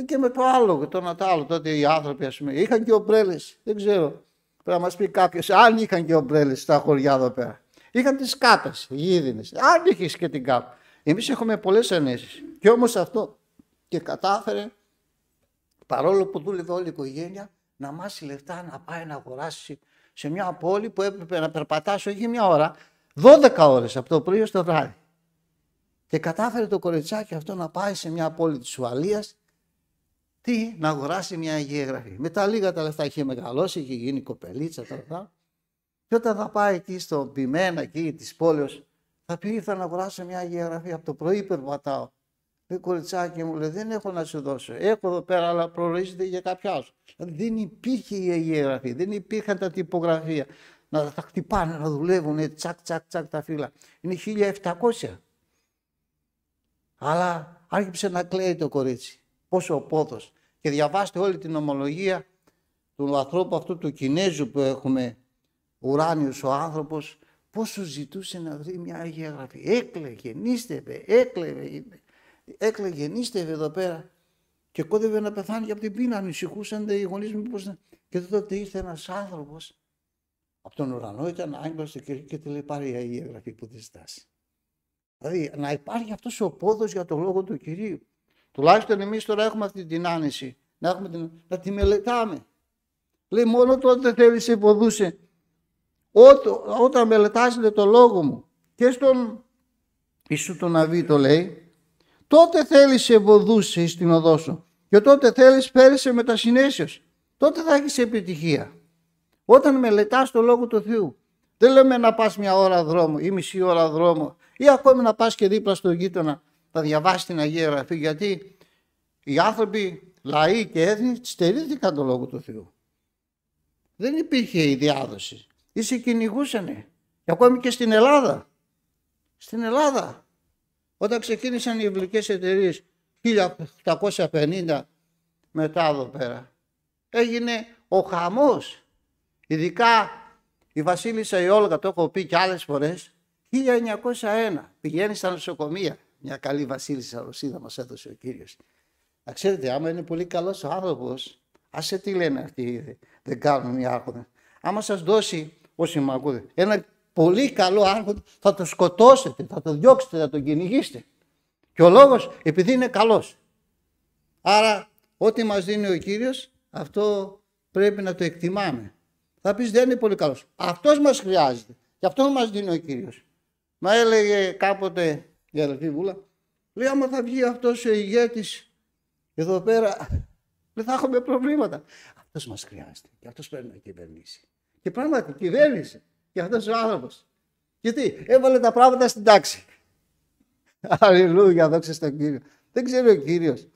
Και με το άλλο, το να το άλλο, τότε οι άνθρωποι ας πούμε, είχαν και ομπρέλες, δεν ξέρω, πρέπει να μας πει κάποιος, αν είχαν και ομπρέλες στα χωριά εδώ πέρα. Είχαν τις κάπες, γίδινες, αν είχες και την κάπα. Εμείς έχουμε πολλές ενέσεις. Και όμως αυτό και κατάφερε, παρόλο που δούλευε όλη η οικογένεια, να μάσει λεφτά να πάει να αγοράσει σε μια πόλη που έπρεπε να περπατάσει όχι μια ώρα, 12 ώρες από το πρωί ως το βράδυ. Και κατάφερε το κοριτσάκι αυτό να πάει σε μια πόλη της Ουαλίας, να αγοράσει μια Αγία Γραφή. Με τα λίγα τα λεφτά είχε μεγαλώσει, είχε γίνει κοπελίτσα τα. Και όταν θα πάει εκεί στο πειμένα εκεί της πόλεως, θα πει ήρθα να αγοράσω μια Αγία Γραφή. Από το πρωί περπατάω. Λέει κοριτσάκι μου, λέει, δεν έχω να σου δώσω. Έχω εδώ πέρα, αλλά προορίζεται για κάποιο άλλο. Δηλαδή δεν υπήρχε η Αγία Γραφή, δεν υπήρχαν τα τυπογραφία. Να τα χτυπάνε, να δουλεύουν τσακ τσακ τσακ τα φύλλα. Είναι 1700. Αλλά άρχισε να κλαίει το κορίτσι. Πόσο πόθος. Και διαβάστε όλη την ομολογία του ανθρώπου αυτού του Κινέζου που έχουμε, ουράνιος ο άνθρωπος, πόσο ζητούσε να βρει μια Αγία Γραφή. Έκλαιγε, νίστευε, έκλαιγε, νίστευε εδώ πέρα και κόντευε να πεθάνει και από την πείνα. Ανησυχούσαν οι γονείς μου πώς να... Και τότε ήρθε ένας άνθρωπος από τον ουρανό, ήταν άγγελος και τη λέει πάρει η Αγία Γραφή που δεν στάσει. Δηλαδή να υπάρχει αυτός ο πόδος για το λόγο του Κυρίου. Τουλάχιστον εμείς τώρα έχουμε αυτή την άνεση, να τη μελετάμε. Λέει μόνο τότε θέλησε υποδούσε. Όταν μελετάζετε το λόγο μου και στον Ιησού τον Ναβί το λέει, τότε θέλησε βοδούσε στην οδό σου και τότε θέλεις πέρασε με τα συνέσεως. Τότε θα έχεις επιτυχία. Όταν μελετάς το λόγο του Θεού, δεν λέμε να πας μια ώρα δρόμο ή μισή ώρα δρόμο ή ακόμη να πας και δίπλα στο γείτονα να διαβάσεις την Αγία Γραφή, γιατί οι άνθρωποι, λαοί και έθνη στερήθηκαν το λόγο του Θεού. Δεν υπήρχε η διάδοση. Ή σε κυνηγούσανε. Και ακόμη και στην Ελλάδα. Στην Ελλάδα. Όταν ξεκίνησαν οι βιβλικές εταιρείες 1850 μετά εδώ πέρα, έγινε ο χαμός. Ειδικά η Βασίλισσα η Όλγα, το έχω πει και άλλες φορές, 1901 πηγαίνει στα νοσοκομεία. Μια καλή βασίλισσα Ρωσίδα μας έδωσε ο Κύριος. Να ξέρετε, άμα είναι πολύ καλός ο άνθρωπος, άσε τι λένε αυτοί, δεν κάνουν οι άρχοντες. Άμα σας δώσει, όσοι με ακούτε, ένα πολύ καλό άρχοντα, θα το σκοτώσετε, θα το διώξετε, θα τον κυνηγήσετε. Και ο λόγος, επειδή είναι καλός. Άρα, ό,τι μας δίνει ο Κύριος, αυτό πρέπει να το εκτιμάμε. Θα πεις, δεν είναι πολύ καλός. Αυτός μας χρειάζεται. Και αυτό μας δίνει ο Κύριος. Μα έλεγε κάποτε η αδελφή Βούλα, λέει, άμα θα βγει αυτός ο ηγέτης εδώ πέρα, δεν θα έχουμε προβλήματα. Αυτός μας χρειάζεται και αυτός πρέπει να κυβερνήσει. Και πράγματι κυβέρνησε και αυτός ο άνθρωπος. Γιατί έβαλε τα πράγματα στην τάξη. Αλληλούια, δόξα στον Κύριο. Δεν ξέρει ο Κύριος.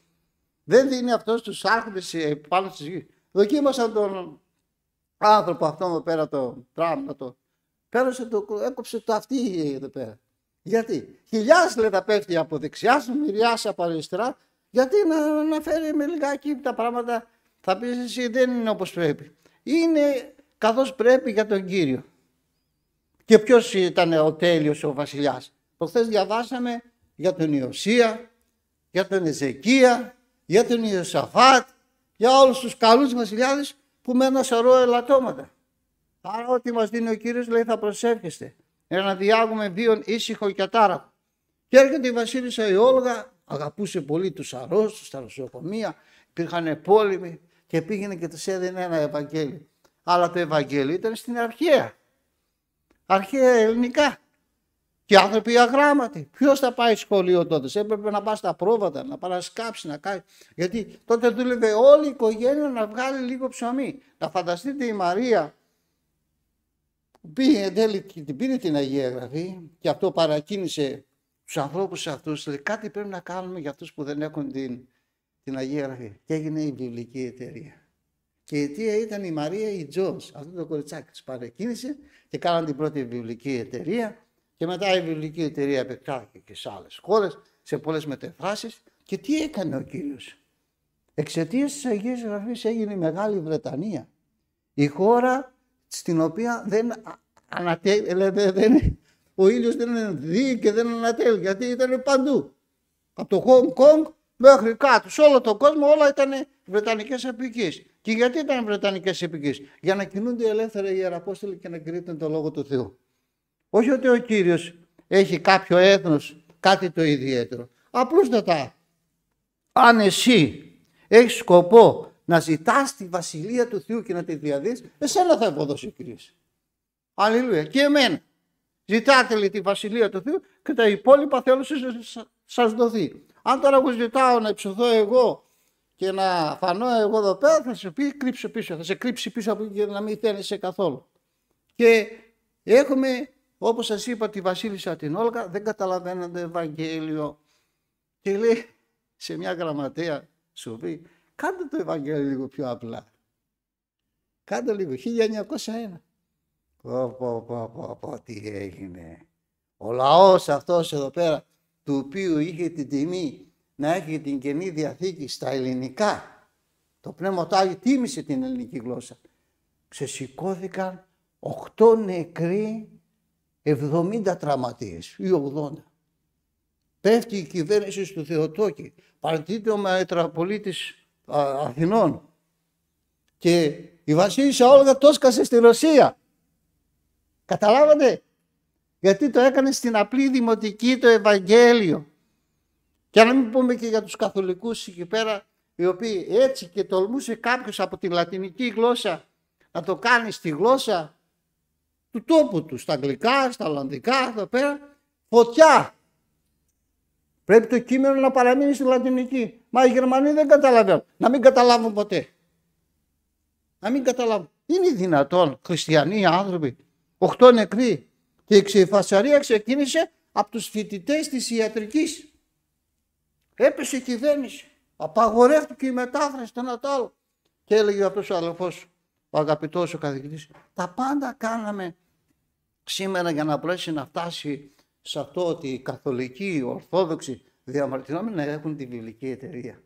Δεν δίνει αυτός τους άρχοντες πάνω στις γης. Δοκίμασαν τον άνθρωπο αυτό εδώ πέρα, το Τραμπ, πέρασε, έκοψε το αυτί εδώ πέρα. Γιατί χιλιάδες λέτα πέφτει από δεξιά σου, μυριάσει από αριστερά. Γιατί να φέρει με λιγάκι τα πράγματα, θα πεις εσύ δεν είναι όπως πρέπει. Είναι καθώς πρέπει για τον Κύριο. Και ποιος ήταν ο τέλειος ο βασιλιάς? Προχθές διαβάσαμε για τον Ιωσία, για τον Εζεκία, για τον Ιωσαφάτ, για όλους τους καλούς βασιλιάδες που με ένα σωρό ελαττώματα. Άρα ό,τι μας δίνει ο Κύριος λέει θα προσεύχεστε. Για να διάγουμε βίον ήσυχο και ατάραχο. Και έρχεται η βασίλισσα η Όλγα, αγαπούσε πολύ τους αρρώστους, τα νοσοκομεία, υπήρχαν πόλεμοι και πήγαινε και τους έδινε ένα Ευαγγέλιο. Αλλά το Ευαγγέλιο ήταν στην αρχαία ελληνικά. Και άνθρωποι αγράμματοι. Ποιος θα πάει σχολείο τότε? Έπρεπε να πάει στα πρόβατα, να πάει να σκάψει, να κάνει. Γιατί τότε δούλευε όλη η οικογένεια να βγάλει λίγο ψωμί. Να φανταστείτε η Μαρία που πήγε εν τέλει και την πήρε την Αγία Γραφή και αυτό παρακίνησε τους ανθρώπους αυτούς. Δηλαδή κάτι πρέπει να κάνουμε για αυτούς που δεν έχουν την Αγία Γραφή. Και έγινε η βιβλική εταιρεία. Και η αιτία ήταν η Μαρία η Τζόνς. Αυτό το κοριτσάκι της παρακίνησε και κάναν την πρώτη βιβλική εταιρεία. Και μετά η βιβλική εταιρεία επεκτάθηκε και σε άλλες χώρες, σε πολλές μεταφράσεις. Και τι έκανε ο Κύριος? Εξαιτίας της Αγίας Γραφής έγινε η Μεγάλη Βρετανία. Η χώρα στην οποία ο ήλιος δεν δει και δεν ανατέλει, γιατί ήταν παντού. Από το Χονγκ Κονγκ μέχρι κάτω, σε όλο τον κόσμο όλα ήταν βρετανικές επικίες. Και γιατί ήταν βρετανικές επικίες? Για να κινούνται ελεύθερα οι Ιεραπόστολοι και να κηρύττουν το Λόγο του Θεού. Όχι ότι ο Κύριος έχει κάποιο έθνος, κάτι το ιδιαίτερο. Απλούστατα, αν εσύ έχεις σκοπό να ζητάς τη Βασιλεία του Θεού και να τη διαδείς, εσένα θα υποδώσει ο Κύριος. Αλληλούια. Και εμένα. Ζητάτε λέει τη Βασιλεία του Θεού και τα υπόλοιπα θέλω σας δοθεί. Αν τώρα εγώ ζητάω να υψωθώ εγώ και να φανώ εγώ εδώ πέρα, θα σε πει κρύψε πίσω. Θα σε κρύψει πίσω από εκεί και να μην θέλεσαι καθόλου. Και έχουμε, όπως σας είπα, τη Βασίλισσα την Όλγα, δεν καταλαβαίναν το Ευαγγέλιο. Και λέει σε μια γραμματέα, σου πει, κάντε το Ευαγγέλιο λίγο πιο απλά. Κάντε λίγο, 1901. Τι έγινε. Ο λαός αυτός εδώ πέρα, του οποίου είχε την τιμή να έχει την Καινή Διαθήκη στα ελληνικά, το Πνεύμα του Άγιου τίμησε την ελληνική γλώσσα. Ξεσηκώθηκαν 8 νεκροί, 70 τραυματίες ή 80. Πέφτει η κυβέρνηση του Θεοτόκη, παρατηρείται ο Μητροπολίτης Αθηνών και η Βασίλισσα Όλγα το έσκασε στη Ρωσία. Καταλάβατε? Γιατί το έκανε στην απλή δημοτική το Ευαγγέλιο. Και να μην πούμε και για τους καθολικούς εκεί πέρα, οι οποίοι έτσι και τολμούσε κάποιος από τη λατινική γλώσσα να το κάνει στη γλώσσα του τόπου του, στα αγγλικά, στα ολλανδικά, εδώ πέρα, φωτιά. Πρέπει το κείμενο να παραμείνει στη λατινική. Μα οι Γερμανοί δεν καταλαβαίνουν. Να μην καταλάβουν ποτέ. Να μην καταλάβουν. Είναι δυνατόν χριστιανοί άνθρωποι, 8 νεκροί, και η ξεφασαρία ξεκίνησε από τους φοιτητές της ιατρικής. Έπεσε η κυβέρνηση. Απαγορεύτηκε η μετάφραση το ένα το άλλο. Και έλεγε αυτός ο αδελφός, ο αγαπητός ο καθηγητής, τα πάντα κάναμε σήμερα για να μπορέσει να φτάσει σε αυτό ότι οι καθολικοί, οι ορθόδοξοι διαμαρτυρόμενοι να έχουν τη βιβλική εταιρεία.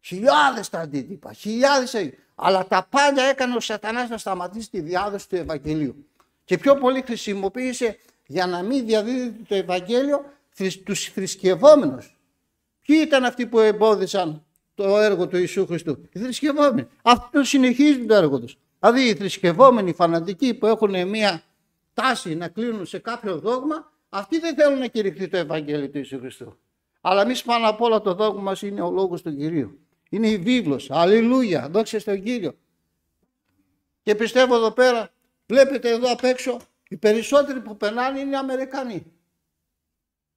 Χιλιάδες τα αντίτυπα, χιλιάδες, αλλά τα πάντα έκανε ο Σατανάς να σταματήσει τη διάδοση του Ευαγγελίου. Και πιο πολύ χρησιμοποίησε για να μην διαδίδεται το Ευαγγέλιο τους θρησκευόμενους. Ποιοι ήταν αυτοί που εμπόδισαν το έργο του Ιησού Χριστού? Οι θρησκευόμενοι. Αυτοί συνεχίζουν το έργο τους. Δηλαδή οι θρησκευόμενοι, οι φανατικοί που έχουν μια τάση να κλείνουν σε κάποιο δόγμα, αυτοί δεν θέλουν να κηρυχθεί το Ευαγγέλιο του Ιησού Χριστού. Αλλά εμείς πάνω απ' όλα το δόγμα μας είναι ο λόγος του Κυρίου. Είναι η βίβλος. Αλληλούια. Δόξα στον Κύριο. Και πιστεύω εδώ πέρα, βλέπετε εδώ απ' έξω, οι περισσότεροι που περνάνε είναι Αμερικανοί.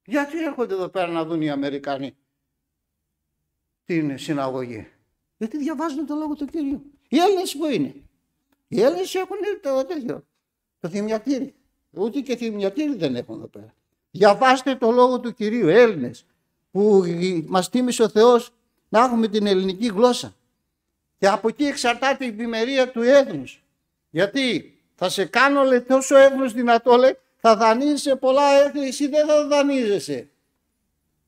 Γιατί έρχονται εδώ πέρα να δουν οι Αμερικανοί την συναγωγή? Γιατί διαβάζουν το λόγο του Κυρίου. Οι Έλληνες που είναι? Οι Έλληνες έχουν το τέτοιο, το θυμιατήρι. Ούτε και θυμιατήρι δεν έχουν εδώ πέρα. Διαβάστε το λόγο του Κυρίου, Έλληνες, που μας τίμησε ο Θεός να έχουμε την ελληνική γλώσσα. Και από εκεί εξαρτάται η ευημερία του έθνους. Γιατί θα σε κάνω, λέει, τόσο έθνος δυνατό, λέει, θα δανείζεσαι πολλά έθνη, εσύ δεν θα δανείζεσαι.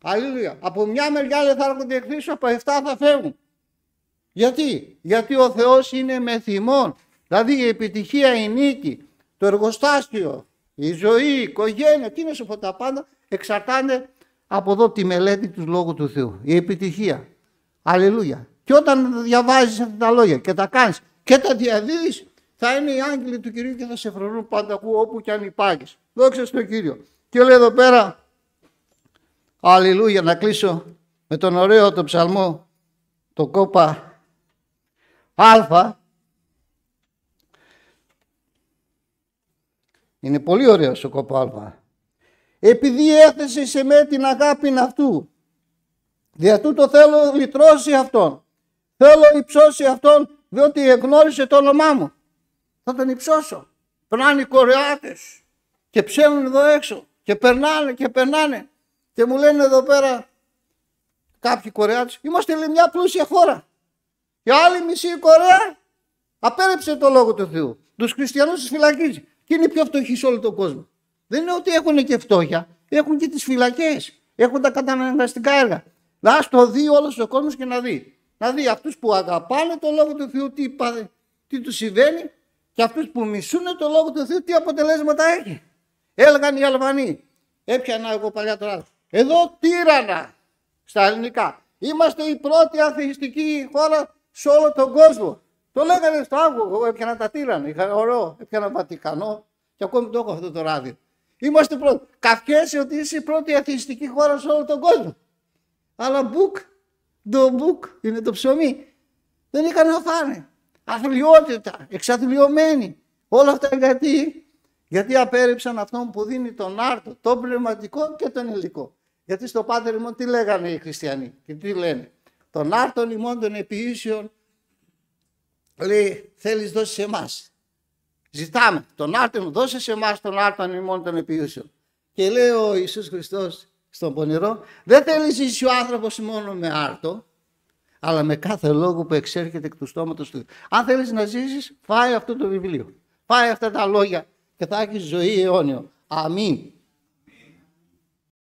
Αλλήλουια. Από μια μεριά, λέει, θα έρχονται εχθροί σου, από 7 θα φεύγουν. Γιατί? Γιατί ο Θεός είναι μεθυμών. Δηλαδή η επιτυχία, η νίκη, το εργοστάσιο, η ζωή, η οικογένεια, τι είναι σε αυτά τα πάντα, εξαρτάται από εδώ τη μελέτη του Λόγου του Θεού. Η επιτυχία. Αλληλούια. Και όταν διαβάζεις αυτά τα λόγια και τα κάνεις και τα διαδίδεις, θα είναι οι άγγελοι του Κυρίου και θα σε φρονούν πάντα όπου και αν υπάρχεις. Δόξα στον Κύριο. Και λέει εδώ πέρα, αλληλούια, να κλείσω με τον ωραίο το ψαλμό, το κόπα Α. Είναι πολύ ωραίος ο κόπα Α. Επειδή έθεσε σε με την αγάπη αυτού, δια τούτο θέλω λυτρώσει αυτόν. Θέλω υψώσει αυτόν, διότι εγνώρισε το όνομά μου. Θα τον υψώσω. Περνάνε οι Κορεάτες και ψέλνουν εδώ έξω και περνάνε και περνάνε και μου λένε εδώ πέρα κάποιοι Κορεάτες, είμαστε, λέει, μια πλούσια χώρα. Και άλλη μισή Κορέα απέρριψε το λόγο του Θεού. Τους χριστιανούς τους φυλακίζει. Και είναι οι πιο φτωχοί σε όλο τον κόσμο. Δεν είναι ότι έχουν και φτώχεια, έχουν και τις φυλακές, έχουν τα καταναγκαστικά έργα. Να το δει όλος ο κόσμος και να δει. Να δει αυτούς που αγαπάνε το λόγο του Θεού, τι τους συμβαίνει, και αυτούς που μισούν το λόγο του Θεού, τι αποτελέσματα έχει. Έλεγαν οι Αλβανοί, έπιανα εγώ παλιά τώρα, εδώ τύρανα στα ελληνικά. Είμαστε η πρώτη αθεϊστική χώρα σε όλο τον κόσμο. Το λέγανε στο Άγγο, εγώ έπιανα τα τύρανα, είχα ωραίο, έπιανα Βατικανό και ακόμη το έχω αυτό το ράδιο. Είμαστε πρώτοι. Καυκέσαι ότι είσαι η πρώτη αθεϊστική χώρα σε όλο τον κόσμο. Αλλά μπουκ είναι το ψωμί. Δεν είχαν να φάνε. Αθλιότητα, εξαθλιωμένοι. Όλα αυτά γιατί απέρριψαν αυτόν που δίνει τον άρτο, τον πνευματικό και τον υλικό. Γιατί στο Πάτερ ημών τι λέγανε οι χριστιανοί και τι λένε? Τον άρτον ημών των επιήσεων, λέει, θέλεις δώσει σε εμάς. Ζητάμε τον άρτον, δώσε σε εμάς τον άρτον ημών των επιήσεων. Και λέει ο Ιησούς Χριστός στον πονηρό, δεν θέλει ζήσει ο άνθρωπος μόνο με άρτο, αλλά με κάθε λόγο που εξέρχεται εκ του στόματος του. Αν θέλεις να ζήσεις, φάει αυτό το βιβλίο. Φάει αυτά τα λόγια και θα έχεις ζωή αιώνιο. Αμήν.